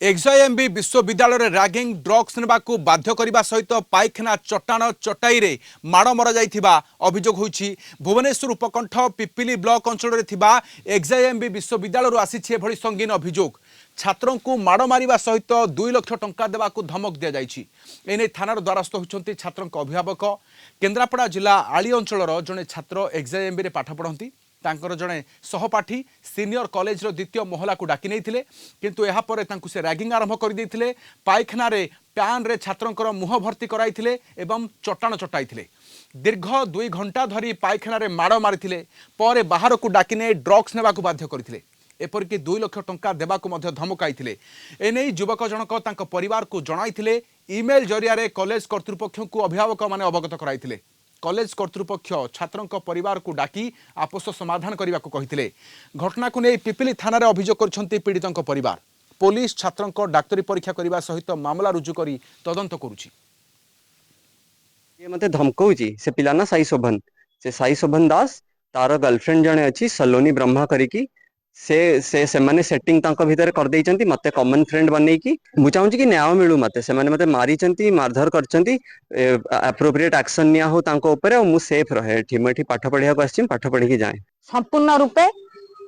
एक्सआईएमबी विश्वविद्यालय ragging drugs नेबाकू बाध्य करने सहित पाइखाना चट्टाण चटाई माड़ मर जाइथिबा अभियोग होइछि। भुवनेश्वर उपकंठ पिपिली ब्लॉक अंचल एक्सआईएमबी विश्वविद्यालय आसी एभली संगीन अभियोग। छात्रों को माड़ मारिबा सहित 2 लाख टंका देबाकू धमक दिया जाइछि। एने थानार द्वारस्थ होइछन्ति छात्रों अभिभावक। केन्द्रापड़ा जिला आली अंचलर जड़े छात्र एक्सआईएमबी रे पाठ पढ़ती तांकर जड़े सहपाठी सीनियर कॉलेज रो द्वितीय महला को डाकी नहीं किंतु यहा पर तांकु से रैगिंग आरंभ कर देइथिले। पाइखाना रे प्यान रे छात्रों मुह भर्ती कराइथिले एवं चट्टाण चटाइथिले। दीर्घ 2 घंटा धरी पाइखाना रे माड़ मारिथिले पर बाहर को डाकी नहीं ड्रग्स नेबाकू बाध्य करथिले। एपरिक 2 लाख टंका देबाकू मध्य धमकाइथिले। एने युवक जनक तांको परिवार को जणाइथिले। ईमेल जरिया कॉलेज कर्तृपक्ष को अभिभावक माने अवगत कराइथिले। कॉलेज कर्तृपक्ष छात्रों परिवार को डाकी आपस समाधान करने को कही। घटना को नहीं पिपिली थाना अभियोग कर पीड़ितों परिवार। पुलिस छात्रों डाक्तरी परीक्षा करने सहित मामला रुजु कर तदंत करुछि। मते धमकाउची से पिला ना साई शोभन दास तार गर्लफ्रेंड जने अच्छी सलोनी ब्रह्मा करिकी से माने सेटिंग तांको भीतर कर देइचंती। मते कॉमन फ्रेंड बनेकी मु चाहूँ कि न्याय मिलू। मते से माने मते मारिचंती मारधर करचंती। एप्रोप्रिएट एक्शन निया हो तांको ऊपर और मु सेफ रहे। ठिमठी पाठ पढ़िया को आछि पाठ पढ़ी की जाए। संपूर्ण रूपे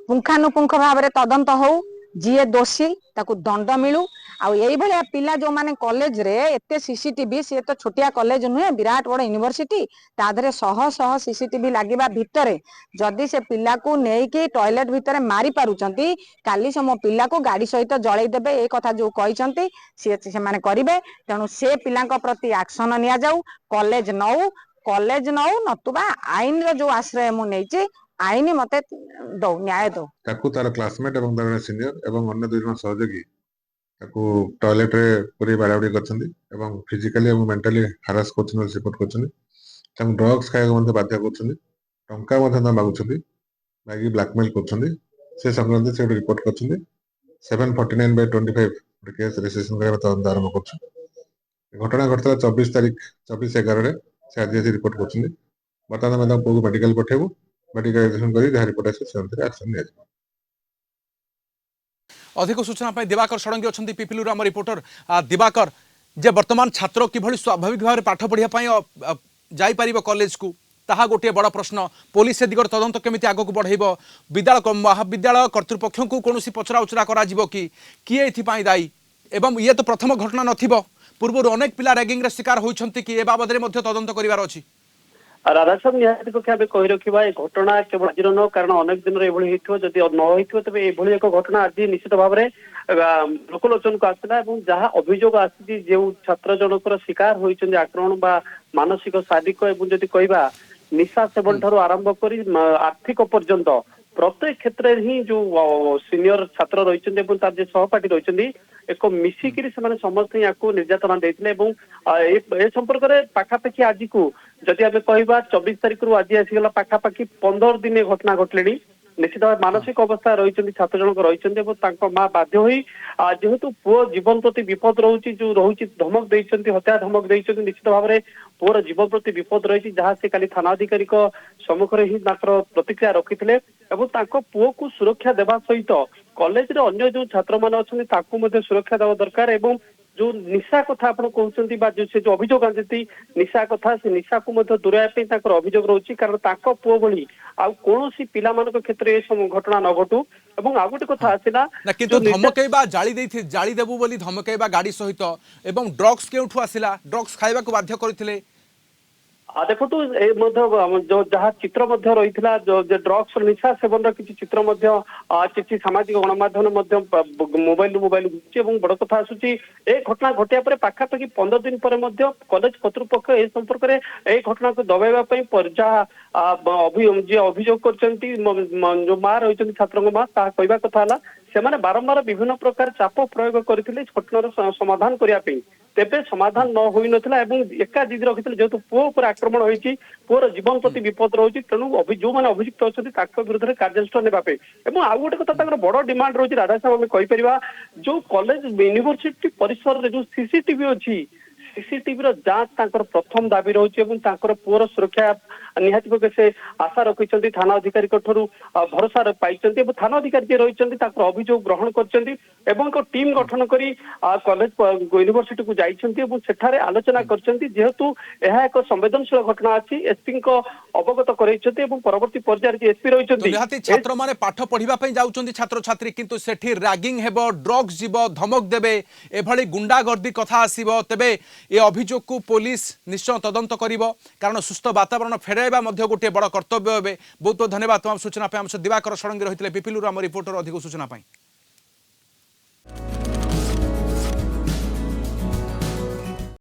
पुंखानुपुंख भाव में तदंत हो जी दोषी ताकू दंड मिलू। आउ यही भाया पिला जो माने कॉलेज रे एते सीसीटीवी सी तो छोटिया कॉलेज नुहे विराट बड़ यूनिवर्सिटी तादरे शह शह सीसीटीवी लागिबा भितरे जदि से पिला को नेकी टॉयलेट भितरे मारी पारुचंती काली से मो पिला को गाड़ी सहित जळै देबे ए कथा जो कहिसंती से माने करिवे। तेणु से पिला प्रति एक्शन निया जाऊ। कॉलेज नौ नतुबा आईन रो जो आश्रय मु नेची आईनी मते दो न्याय दो। ताकू तार क्लासमेट एवं तार सीनियर एवं अन्य 2 जन सहयोगी ताकू टॉयलेट रे पूरी बाड़ाबाड़ी करछन्ती एवं फिजिकली एवं मेंटली हरास करछन रिपोर्ट करछन। ताकू ड्रग्स खाए मध्ये बाध्य करछन। टंका मध्ये ना मागुछन्ती मागी ब्लैकमेल करछन्ती। से संक्रांत से रिपोर्ट करछन्ती। 749/25 केस रजिस्ट्रेशन करे तदंत आरंभ करछ। घटना घटला 24 तारिख 24/11 रे से आज रिपोर्ट करछन्ती। वर्तमान में को मेडिकल पठेबो। मेडिकल करी जहाँ रिपोर्ट आसे से एक्शन लिया जाए। अधिक सूचना दिवाकर षडंगी अच्छा पिपिलू आम रिपोर्टर दिवाकर जे वर्तमान छात्र किभली स्वाभाविक भाव में पाठ पढ़ाई जापर कॉलेज को ताहा गोटे बड़ प्रश्न। पुलिस से दिगर तदंत केमिति आग को बढ़ेब। विद्यालय महाविद्यालय कर्तृपक्ष को कौन पचरा उचरा करा कि किए एथिपाई दायी एवं ये तो प्रथम घटना नथिबो। पूर्व अनेक पिला रैगिंग शिकार होइछन्ति कि ए बाबद में तदंत करिवार अछि। राधास्वामी निहाती पक्षे आम कही रखा ये घटना केवल आज न कारण अनेक दिन एभली जदि न हो तेज ये एक घटना आज निश्चित भाव में लोकलोचन को आसला। जहाँ अभियोग आसी जो छात्र जनकर शिकार होती आक्रमण बा मानसिक शारीरिक एवं जदि कहवा निशा सेवन ठारू आरंभ कर आर्थिक पर्यंत प्रत्येक क्षेत्र में ही जो सीनियर छात्र रही सहपाठी रही एक मिसिकी समस्त या निर्यातना देते संपर्क में पाखापाखि आज को जदि आम कह 24 तारिख रू आज आसीगला पाखापाखि 15 दिन घटना घटले। निश्चित भाव मानसिक अवस्था रही छात्र जनक रही माँ बाध्य हुई जेहेतु पुओ जीवन प्रति विपद रोचे जो रोचे धमक देते हत्या धमक देते निश्चित भाव में पुओर जीवन प्रति विपद रही जहाँ से काली थाना अधिकारी सम्मुख ही प्रतिक्रिया रखी पुओ को सुरक्षा देवा सहित कॉलेज रे अन्य जो छात्र मान अच्छा सुरक्षा देवा दरकार। एवं जो निशा कथा आप कहते से जो अभियोग आती निशा कथा से निशा को दूराई अभियोग रोचे कारण पुओ भली आउ कौन पिला क्षेत्र में ये घटना न घटू। एवं आ गोटे कथा आसला किंतु धमकैबा जाली देबू बोली धमकैबा गाड़ी सहित एवं ड्रग्स केउठु आसिला ड्रग्स खाइबा को बाध्य करथिले। देखो जो जहाँ चित्र रही जो ड्रग्स निशा सेवन किसी चित्र किसी सामाजिक गणमाध्यम मोबाइल बड़ कथा आसूची ए घटना घटिया पर पाखापाखि 15 दिन पर कॉलेज कर्तृपक्ष ए संपर्क में ए घटना को दबाइवाई अभियोग कर जो माँ रही छात्र माँ कहवा कथा से बारंबार विभिन्न प्रकार चाप प्रयोग करते घटनार समाधान करने तेबे समाधान न हो नथिला एवं एका जिद रखिते जेहेतु पुओ पर आक्रमण होइछि पुओर जीवन प्रति विपद रही तेणु जो मैंने अभियुक्त अच्छा विरुद्ध में कार्यानुष्ठान नेबापे। एवं आउ गोटे कथा बड़ डिमांड रही राधा साहब आम कहीपर जो कॉलेज यूनिवर्सिटी परिसर रे जो सीसीटीवी अच्छी सीसीटीवी रो जांच तांकर प्रथम दाबी रहउछि एवं तांकर पुअर सुरक्षा निहाती भाबे से आशा रखिछन्ति थाना अधिकारी ठरू भरोसा पाइछन्ति एवं थाना अधिकारी जे रहिछन्ति तांकर अभियोग ग्रहण करछन्ति एवं एक टीम गठन करी कॉलेज यूनिवर्सिटी को जाइछन्ति एवं सेठारे आलोचना करछन्ति जेहेतु यह एक संवेदनशील घटना अछि एसपी को अवगत करैछन्ति एवं परवर्ती पर्यायर जे एसपी रहिछन्ति निहाती छात्र माने पाठ पढ़िबा पई जाउछन्ति छात्र छात्री किंतु सेठी रैगिंग हेबो ड्रग्स जीवो धमक देबे एभली गुंडागर्दी कथा आसीबो तेबे ए अभियोग को पुलिस निश्चय तदंत करिवो कारण सुस्थ वातावरण फेराइबा मध्य गोटे बड़ कर्तव्य हेबे बहुत बहुत धन्यवाद तमाम सूचना पे हम दिवाकर षडंगी रहितले पिपिलुर हम रिपोर्टर अधिक सूचना पाई।